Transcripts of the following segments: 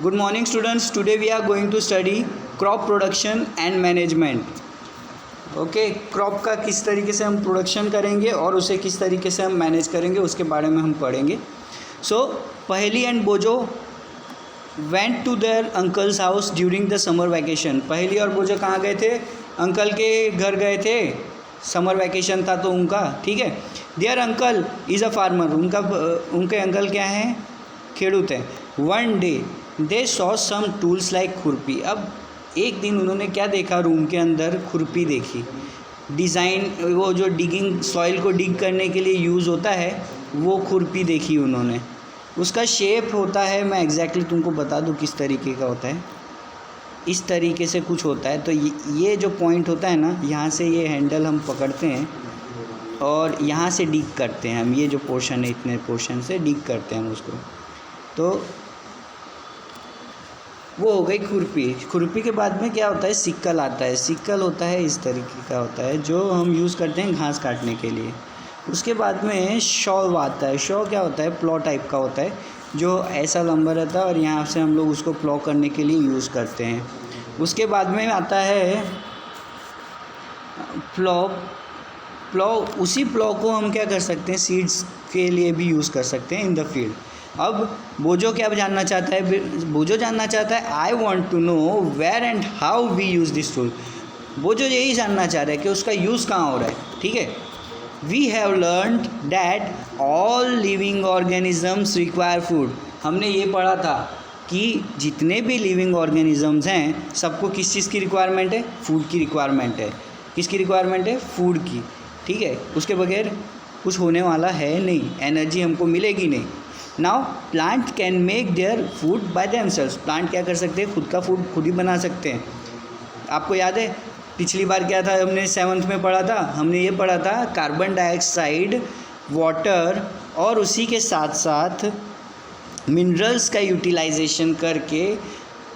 Good morning students. Today we are going to study crop production and management. Okay crop का किस तरीके से हम प्रोडक्शन करेंगे और उसे किस तरीके से हम मैनेज करेंगे उसके बारे में हम पढ़ेंगे. सो Paheli and Boojho went to their uncle's house during the summer vacation. Paheli और बोजो कहाँ गए थे? अंकल के घर गए थे. समर वैकेशन था तो उनका, ठीक है. Their uncle is a farmer. उनके अंकल क्या हैं? खेडूत हैं. One day they saw some tools like khurpi. अब एक दिन उन्होंने क्या देखा? रूम के अंदर खुरपी देखी. डिज़ाइन, वो जो डिगिंग, सॉइल को डिग करने के लिए यूज़ होता है, वो खुरपी देखी उन्होंने. उसका शेप होता है, मैं एग्जैक्टली तुमको बता दूँ किस तरीके का होता है. इस तरीके से कुछ होता है. तो ये जो पॉइंट होता है ना, यहाँ से ये हैंडल हम पकड़ते हैं और यहाँ से डिग करते हैं हम. ये जो पोर्शन है, इतने पोर्शन से डिग करते हैं हम उसको. तो वो हो गई खुरपी. खुरपी के बाद में क्या होता है? सिक्कल आता है. सिक्कल होता है इस तरीके का होता है, जो हम यूज़ करते हैं घास काटने के लिए. उसके बाद में शॉ आता है. शॉ क्या होता है? प्लॉ टाइप का होता है, जो ऐसा लंबा रहता है और यहाँ से हम लोग उसको प्लॉ करने के लिए यूज़ करते हैं. उसके बाद में आता है प्लॉ. उसी प्लॉ को हम क्या कर सकते हैं? सीड्स के लिए भी यूज़ कर सकते हैं इन द फील्ड. अब बोजो क्या जानना चाहता है? बोजो जानना चाहता है I want to know where and how we use this tool. Boojho यही जानना चाह रहा है कि उसका यूज़ कहाँ हो रहा है, ठीक है. We have learned that all living organisms require food. हमने ये पढ़ा था कि जितने भी लिविंग ऑर्गेनिजम्स हैं, सबको किस चीज़ की रिक्वायरमेंट है? फूड की रिक्वायरमेंट है. किसकी रिक्वायरमेंट है? फूड की, ठीक है. उसके बगैर कुछ होने वाला है नहीं, एनर्जी हमको मिलेगी नहीं. Now plant can make their food by themselves. Plant क्या कर सकते हैं? खुद का फूड खुद ही बना सकते हैं. आपको याद है पिछली बार क्या था? हमने 7th में पढ़ा था. हमने ये पढ़ा था कार्बन डाइऑक्साइड, वाटर और उसी के साथ साथ मिनरल्स का यूटिलाइजेशन करके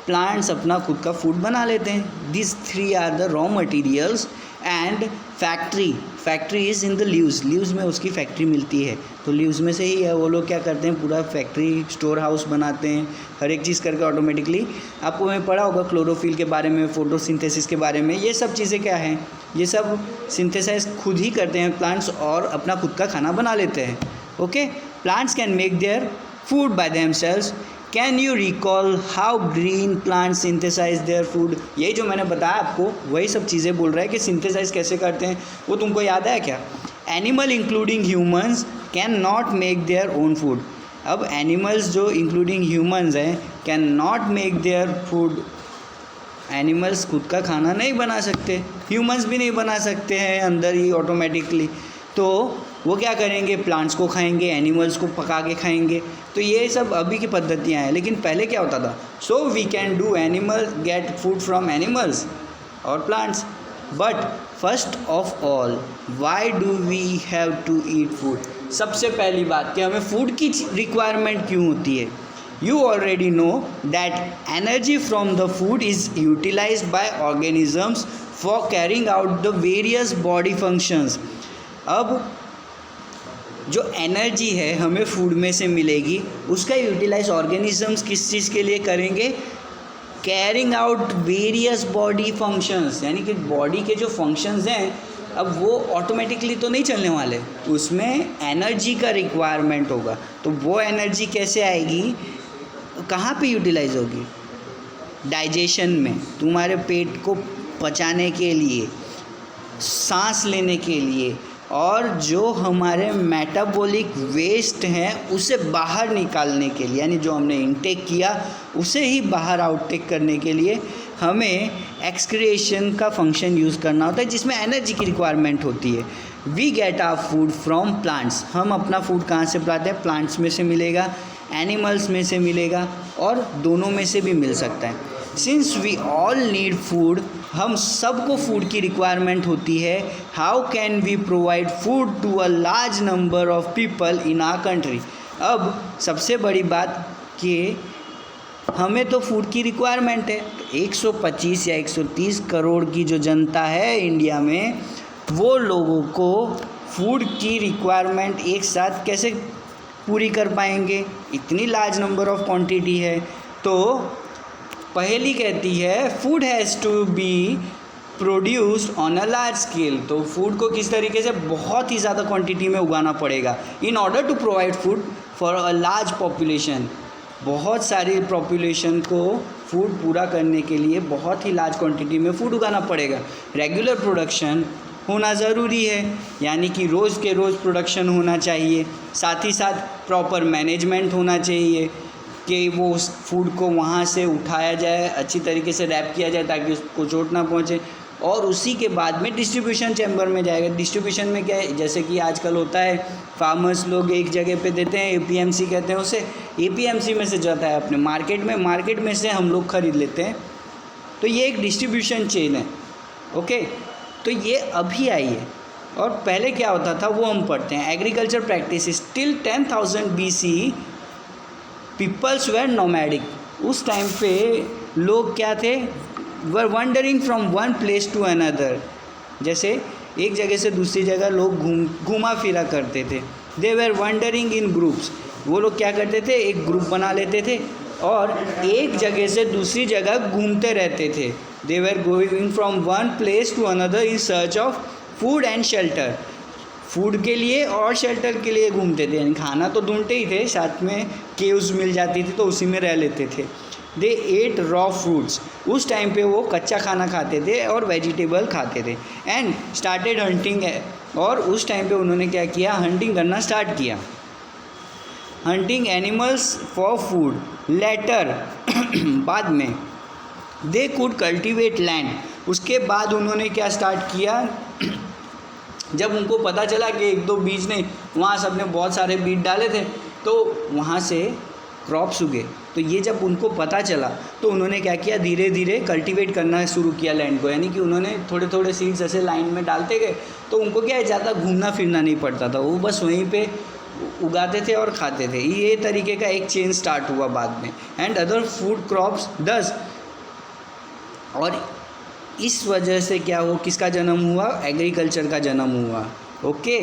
प्लांट्स अपना खुद का फूड बना लेते हैं. This 3 are the raw materials. And factory is in the leaves में उसकी फैक्ट्री मिलती है. तो लीव्स में से ही है. वो लोग क्या करते हैं? पूरा फैक्ट्री, स्टोर हाउस बनाते हैं, हर एक चीज़ करके ऑटोमेटिकली. आपको मैं पढ़ा होगा क्लोरोफिल के बारे में, फोटोसिंथेसिस के बारे में. ये सब चीज़ें क्या हैं? ये सब सिंथेसाइज खुद ही करते हैं प्लांट्स और अपना खुद का खाना बना लेते हैं. Okay, plants can make their food by themselves. Can you recall how green plant synthesize their food. यही जो मैंने बताया आपको, वही सब चीज़ें बोल रहा है कि सिंथेसाइज कैसे करते हैं. वो तुमको याद है क्या? Animal including humans can not make their own food. अब एनिमल्स जो इंक्लूडिंग ह्यूमंस हैं, can not make their food. Animals खुद का खाना नहीं बना सकते, ह्यूमंस भी नहीं बना सकते हैं अंदर ही ऑटोमेटिकली. तो वो क्या करेंगे? प्लांट्स को खाएंगे, एनिमल्स को पका के खाएंगे. तो ये सब अभी की पद्धतियाँ हैं. लेकिन पहले क्या होता था? So we can do animal get food from animals और plants. But first of all, why do we have to eat food. सबसे पहली बात कि हमें फूड की रिक्वायरमेंट क्यों होती है. You already know that energy from the food is utilized by organisms for carrying out the various body functions. अब जो एनर्जी है हमें फूड में से मिलेगी, उसका यूटिलाइज ऑर्गेनिजम्स किस चीज़ के लिए करेंगे? Carrying out various body functions. यानी कि बॉडी के जो फंक्शंस हैं, अब वो ऑटोमेटिकली तो नहीं चलने वाले, उसमें एनर्जी का रिक्वायरमेंट होगा. तो वो एनर्जी कैसे आएगी? कहाँ पे यूटिलाइज होगी? डाइजेशन में, तुम्हारे पेट को पचाने के लिए, सांस लेने के लिए, और जो हमारे मेटाबॉलिक वेस्ट हैं उसे बाहर निकालने के लिए. यानी जो हमने इनटेक किया उसे ही बाहर आउटटेक करने के लिए हमें एक्सक्रिएशन का फंक्शन यूज़ करना होता है, जिसमें एनर्जी की रिक्वायरमेंट होती है. We get our food from plants. हम अपना फूड कहाँ से पाते हैं? प्लांट्स में से मिलेगा, एनिमल्स में से मिलेगा, और दोनों में से भी मिल सकता है. Since we all need food, हम सबको फूड की रिक्वायरमेंट होती है. How can we provide food to a large number of people in our country. अब सबसे बड़ी बात कि हमें तो फूड की रिक्वायरमेंट है. 125 या 130 करोड़ की जो जनता है इंडिया में, वो लोगों को फूड की रिक्वायरमेंट एक साथ कैसे पूरी कर पाएंगे? इतनी लार्ज नंबर ऑफ क्वांटिटी है. तो पहेली कहती है food has to be produced on a large scale. तो फूड को किस तरीके से बहुत ही ज़्यादा क्वांटिटी में उगाना पड़ेगा in order to provide food for a large population. बहुत सारी पॉपुलेशन को फूड पूरा करने के लिए बहुत ही लार्ज क्वांटिटी में फूड उगाना पड़ेगा। रेगुलर प्रोडक्शन होना ज़रूरी है, यानी कि रोज़ के रोज़ प्रोडक्शन होना चाहिए। साथ ही साथ प्रॉपर मैनेजमेंट होना चाहिए कि वो उस फूड को वहाँ से उठाया जाए, अच्छी तरीके से रैप किया जाए ताकि उसको चोट ना पहुँचे, और उसी के बाद में डिस्ट्रीब्यूशन चैम्बर में जाएगा। डिस्ट्रीब्यूशन में क्या है, जैसे कि आजकल होता है फार्मर्स लोग एक जगह पे देते हैं, एपीएमसी कहते हैं उसे, एपीएमसी में से जाता है अपने मार्केट में, मार्केट में से हम लोग खरीद लेते हैं। तो ये एक डिस्ट्रीब्यूशन चेन है। ओके, तो ये अभी आई है, और पहले क्या होता था वो हम पढ़ते हैं। Agriculture practice till 10,000 BC peoples were nomadic. उस टाइम पे लोग क्या थे, were wandering from one place to another. जैसे एक जगह से दूसरी जगह लोग घूमा फिरा करते थे। They where wondering in groups. वो लोग क्या करते थे, एक ग्रुप बना लेते थे और एक जगह से दूसरी जगह घूमते रहते थे। They were going from one place to another in search of food and shelter. Food के लिए और शेल्टर के लिए घूमते थे, यानी खाना तो ढूंढते ही थे, साथ में केव्स मिल जाती थी तो उसी में रह लेते थे। दे एट रॉ फ्रूट्स। उस टाइम पे वो कच्चा खाना खाते थे और वेजिटेबल खाते थे। And started hunting. और उस टाइम पे उन्होंने क्या किया, हंटिंग करना स्टार्ट किया। Hunting animals for food. Later बाद में दे कुड कल्टिवेट लैंड। उसके बाद उन्होंने क्या स्टार्ट किया, जब उनको पता चला कि एक दो बीज ने वहाँ सबने बहुत सारे बीज डाले थे तो वहाँ से क्रॉप्स उगे। तो ये जब उनको पता चला तो उन्होंने क्या किया, धीरे धीरे कल्टीवेट करना शुरू किया लैंड को, यानी कि उन्होंने थोड़े थोड़े सीड्स ऐसे लाइन में डालते गए तो उनको क्या है, ज़्यादा घूमना फिरना नहीं पड़ता था, वो बस वहीं पे उगाते थे और खाते थे। ये तरीके का एक चेन स्टार्ट हुआ बाद में। एंड अदर फूड क्रॉप्स दस। और इस वजह से क्या हो, किसका जन्म हुआ, एग्रीकल्चर का जन्म हुआ। Okay,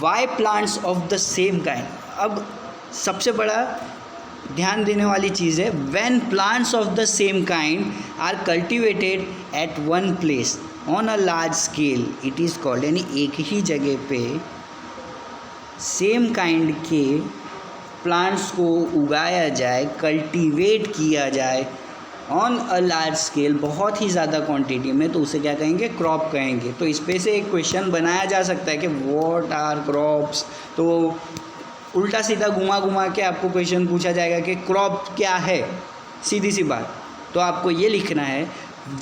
why plants of the same kind. अब सबसे बड़ा ध्यान देने वाली चीज़ है, when plants of the same kind are cultivated at one place on a large scale it is called. यानी एक ही जगह पे सेम काइंड के प्लांट्स को उगाया जाए, कल्टीवेट किया जाए ऑन अ लार्ज स्केल, बहुत ही ज़्यादा क्वांटिटी में, तो उसे क्या कहेंगे, क्रॉप कहेंगे। तो इस पे से एक क्वेश्चन बनाया जा सकता है कि व्हाट आर क्रॉप्स। तो उल्टा सीधा घुमा घुमा के आपको क्वेश्चन पूछा जाएगा कि क्रॉप क्या है, सीधी सी बात। तो आपको ये लिखना है,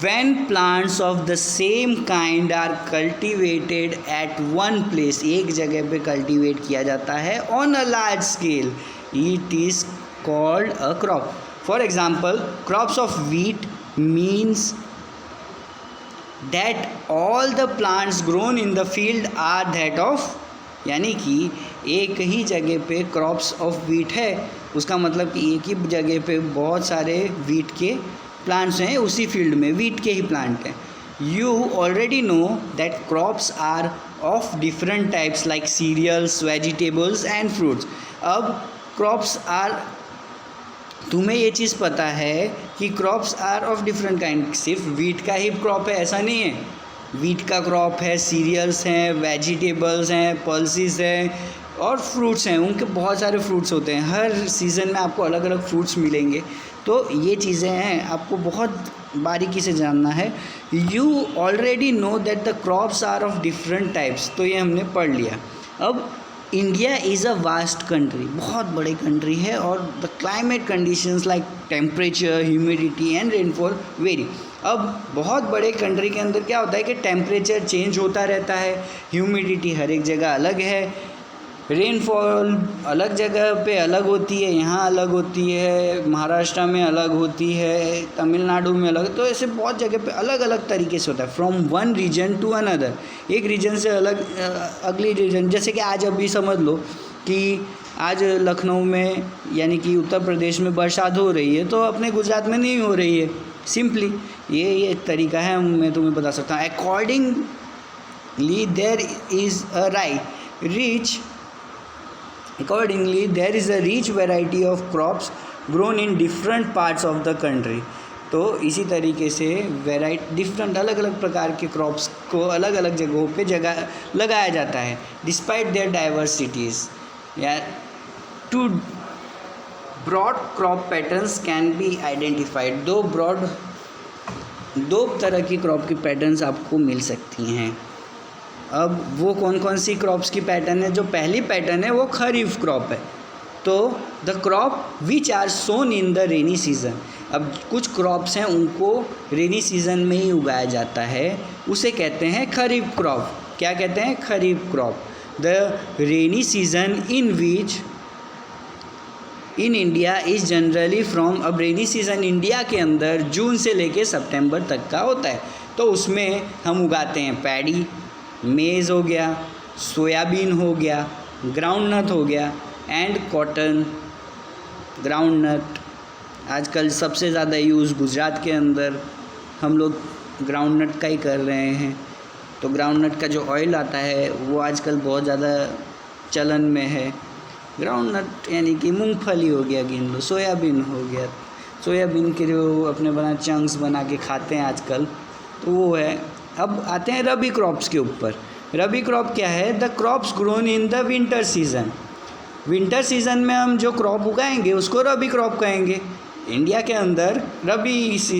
when plants of the same kind are cultivated at one place, एक जगह पे कल्टीवेट किया जाता है on a large scale, it is called a crop. For example, crops of wheat means that all the plants grown in the field are that of, यानी कि एक ही जगह पे क्रॉप्स ऑफ वीट है, उसका मतलब कि एक ही जगह पे बहुत सारे वीट के प्लांट्स हैं, उसी फील्ड में वीट के ही प्लांट हैं। You already know that crops are of different types like cereals, vegetables and fruits. अब क्रॉप्स आर, तुम्हें ये चीज़ पता है कि crops are of different kind, सिर्फ वीट का ही क्रॉप है ऐसा नहीं है। वीट का क्रॉप है, सीरियल्स हैं, वेजिटेबल्स हैं, पल्सेस हैं और फ्रूट्स हैं। उनके बहुत सारे फ्रूट्स होते हैं, हर सीज़न में आपको अलग अलग फ्रूट्स मिलेंगे। तो ये चीज़ें हैं, आपको बहुत बारीकी से जानना है। You already know that the crops are of different types, तो ये हमने पढ़ लिया। अब India is a vast country, बहुत बड़ी कंट्री है, और the climate conditions like temperature, humidity and rainfall vary. अब बहुत बड़े कंट्री के अंदर क्या होता है कि टेम्परेचर चेंज होता रहता है, ह्यूमिडिटी हर एक जगह अलग है, रेनफॉल अलग जगह पे अलग होती है, यहाँ अलग होती है, महाराष्ट्र में अलग होती है, तमिलनाडु में अलग, तो ऐसे बहुत जगह पे अलग अलग तरीके से होता है। From one region to another, एक रीजन से अलग अगली रीजन। जैसे कि आज अभी समझ लो कि आज लखनऊ में यानी कि उत्तर प्रदेश में बरसात हो रही है, तो अपने गुजरात में नहीं हो रही है, सिंपली ये एक तरीका है, मैं तुम्हें बता सकता हूँ। Accordingly there is a rich Accordingly, there is a rich variety of crops grown in different parts of the country. तो इसी तरीके से डिफरेंट अलग अलग प्रकार के क्रॉप्स को अलग अलग जगहों पे जगह लगाया जाता है डिस्पाइट देयर डाइवर्सिटीज़। या two broad crop patterns can be identified. दो तरह की क्रॉप की पैटर्न्स आपको मिल सकती हैं। अब वो कौन कौन सी क्रॉप्स की पैटर्न है? जो पहली पैटर्न है वो खरीफ क्रॉप है। तो the crop which are sown in the rainy season. अब कुछ क्रॉप्स हैं उनको रेनी सीजन में ही उगाया जाता है, उसे कहते हैं खरीफ क्रॉप। क्या कहते हैं? Kharif crop. The rainy season in which in India is generally from. अब रेनी सीज़न इंडिया के अंदर जून से लेके सितंबर तक का होता है। तो उसमें हम उगाते हैं पैडी, मेज़ हो गया, सोयाबीन हो गया, ग्राउंडनट हो गया एंड कॉटन। ग्राउंडनट आजकल सबसे ज़्यादा यूज़ गुजरात के अंदर हम लोग ग्राउंडनट का ही कर रहे हैं। तो ग्राउंडनट का जो ऑयल आता है वो आजकल बहुत ज़्यादा चलन में है। ग्राउंडनट यानी कि मूंगफली हो गया, गिन लो, सोयाबीन हो गया। सोयाबीन के जो अपने चंक्स बना के खाते हैं आजकल, तो वो है। अब आते हैं रबी क्रॉप्स के ऊपर। रबी क्रॉप क्या है? The crops grown in the winter season. Winter season में हम जो क्रॉप उगाएंगे उसको रबी क्रॉप कहेंगे। इंडिया के अंदर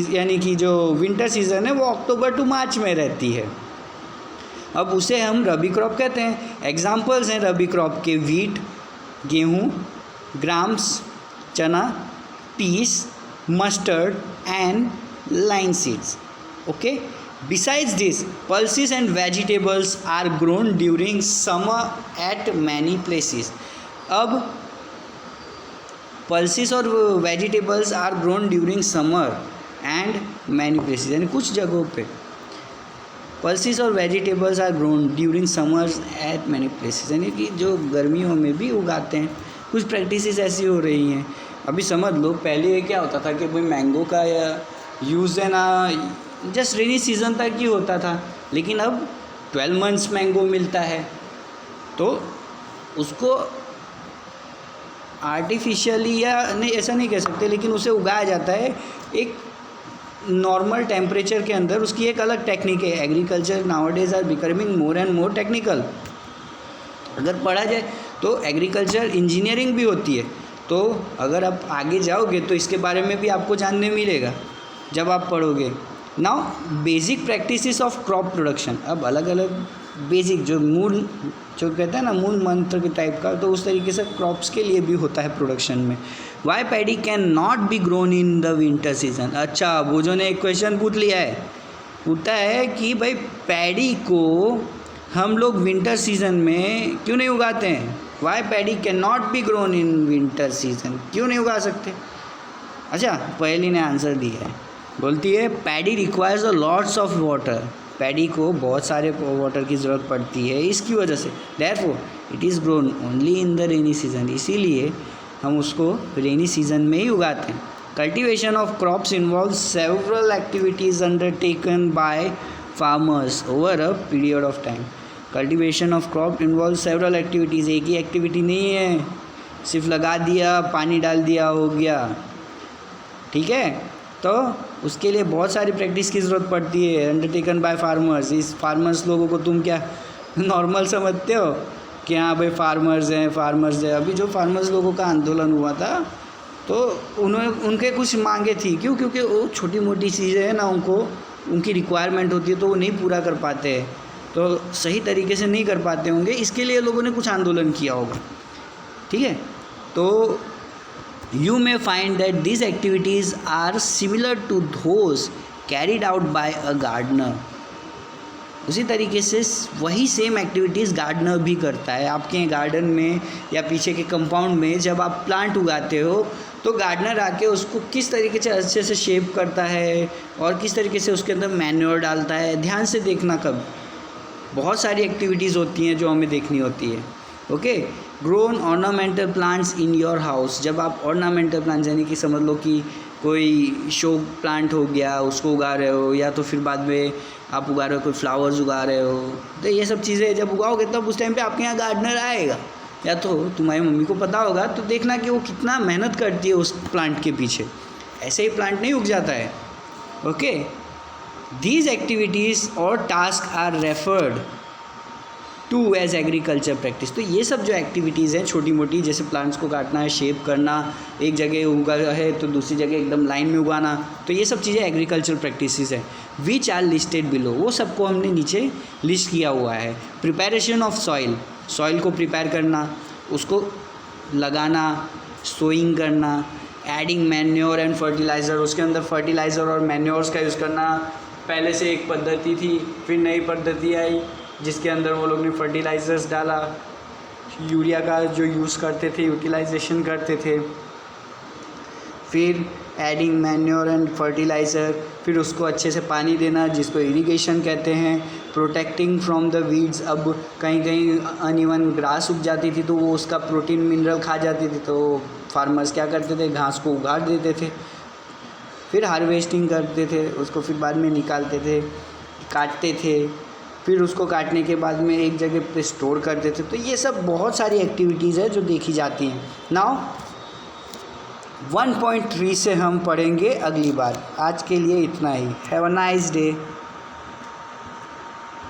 यानी कि जो विंटर सीजन है वो अक्टूबर टू मार्च में रहती है। अब उसे हम रबी क्रॉप कहते हैं। एग्जाम्पल्स हैं रबी क्रॉप के वीट, गेहूँ, ग्राम्स, चना, peas, mustard and line seeds. Okay. Besides this, pulses and vegetables are grown during summer at many places. अब pulses और vegetables are grown during summer and many places, यानी कुछ जगहों पे pulses और vegetables are grown during summers at many places, यानी कि जो गर्मियों में भी उगाते हैं। कुछ प्रैक्टिसेस ऐसी हो रही हैं। अभी समझ लो, पहले क्या होता था कि भाई मैंगो का यूज़ है ना जस्ट रेनी सीज़न तक ही होता था, लेकिन अब 12 मंथ्स मैंगो मिलता है। तो उसको आर्टिफिशियली या नहीं, ऐसा नहीं कह सकते, लेकिन उसे उगाया जाता है एक नॉर्मल टेम्परेचर के अंदर। उसकी एक अलग टेक्निक है। Agriculture nowadays are becoming more and more technical. अगर पढ़ा जाए तो एग्रीकल्चर इंजीनियरिंग भी होती है। तो अगर आप आगे जाओगे तो इसके बारे में भी आपको जानने मिलेगा जब आप पढ़ोगे। Now basic practices of crop production. अब अलग अलग बेसिक जो कहते हैं ना मूल मंत्र के टाइप का, तो उस तरीके से क्रॉप्स के लिए भी होता है प्रोडक्शन में। Why paddy can not be grown in the winter season. अच्छा, बोझो ने एक क्वेश्चन पूछ लिया है, पूछता है कि भाई पैडी को हम लोग विंटर सीजन में क्यों नहीं उगाते हैं? Why paddy can not be grown in winter season, क्यों नहीं उगा सकते? अच्छा, पहली ने आंसर दिया है, बोलती है paddy requires a lots of water. Paddy को बहुत सारे वाटर की ज़रूरत पड़ती है, इसकी वजह से therefore it is grown only in the rainy season. इसीलिए हम उसको रेनी सीजन में ही उगाते हैं। Cultivation of crops involve several activities undertaken by farmers over a period of time. Cultivation of crop involve several activities. एक ही activity नहीं है, सिर्फ लगा दिया, पानी डाल दिया, हो गया, ठीक है। तो उसके लिए बहुत सारी प्रैक्टिस की ज़रूरत पड़ती है। Undertaken by farmers. इस फार्मर्स लोगों को तुम क्या नॉर्मल समझते हो कि हाँ भाई फार्मर्स हैं। अभी जो फार्मर्स लोगों का आंदोलन हुआ था तो उनके कुछ मांगे थी। क्यों? क्योंकि वो छोटी मोटी चीज़ें हैं ना, उनकी रिक्वायरमेंट होती है तो वो नहीं पूरा कर पाते हैं, तो सही तरीके से नहीं कर पाते होंगे, इसके लिए लोगों ने कुछ आंदोलन किया होगा, ठीक है। तो you may find that these activities are similar to those carried out by a gardener. उसी तरीके से वही सेम एक्टिविटीज़ गार्डनर भी करता है। आपके गार्डन में या पीछे के कंपाउंड में जब आप प्लांट उगाते हो तो गार्डनर आके उसको किस तरीके से अच्छे से शेप करता है और किस तरीके से उसके अंदर मैन्योर डालता है, ध्यान से देखना। कब बहुत सारी एक्टिविटीज़ होती हैं जो हमें देखनी होती है। Okay. Grown ornamental plants in your house. जब आप ऑर्नामेंटल प्लांट्स यानी कि समझ लो कि कोई शो प्लांट हो गया, उसको उगा रहे हो, या तो फिर बाद में आप उगा रहे हो कोई फ्लावर्स उगा रहे हो, तो ये सब चीज़ें जब उगाओगे तब उस टाइम पे आपके यहाँ गार्डनर आएगा, या तो तुम्हारी मम्मी को पता होगा, तो देखना कि वो कितना मेहनत करती है उस प्लांट के पीछे। ऐसे ही प्लांट नहीं उग जाता है। ओके, दीज एक्टिविटीज़ और task are referred to as agriculture practice. तो ये सब जो एक्टिविटीज़ हैं छोटी मोटी, जैसे प्लांट्स को काटना है, शेप करना, एक जगह उगा है तो दूसरी जगह एकदम लाइन में उगाना, तो ये सब चीज़ें एग्रीकल्चर प्रैक्टिसेस है। विच आर लिस्टेड बिलो, वो सबको हमने नीचे लिस्ट किया हुआ है। प्रिपरेशन ऑफ सॉइल, सॉइल को प्रिपेयर करना, उसको लगाना, सोइंग करना, एडिंग मैन्योर एंड फर्टिलाइज़र, उसके अंदर फर्टिलाइज़र और मैन्योर्स का यूज़ करना। पहले से एक पद्धति थी, फिर नई पद्धति आई जिसके अंदर वो लोग ने फर्टिलाइज़र्स डाला, यूरिया का जो यूज़ करते थे, यूटिलाइजेशन करते थे। फिर एडिंग मैन्योर एंड फर्टिलाइज़र, फिर उसको अच्छे से पानी देना जिसको इरिगेशन कहते हैं। प्रोटेक्टिंग फ्रॉम द वीड्स, अब कहीं कहीं अनइवन ग्रास उग जाती थी तो वो उसका प्रोटीन मिनरल खा जाती थी, तो फार्मर्स क्या करते थे, घास को उगाड़ देते थे। फिर हार्वेस्टिंग करते थे, उसको फिर बाद में निकालते थे, काटते थे, फिर उसको काटने के बाद में एक जगह पे स्टोर करते थे। तो ये सब बहुत सारी एक्टिविटीज़ है जो देखी जाती हैं। नाउ 1.3 से हम पढ़ेंगे अगली बार। आज के लिए इतना ही। Have a nice day.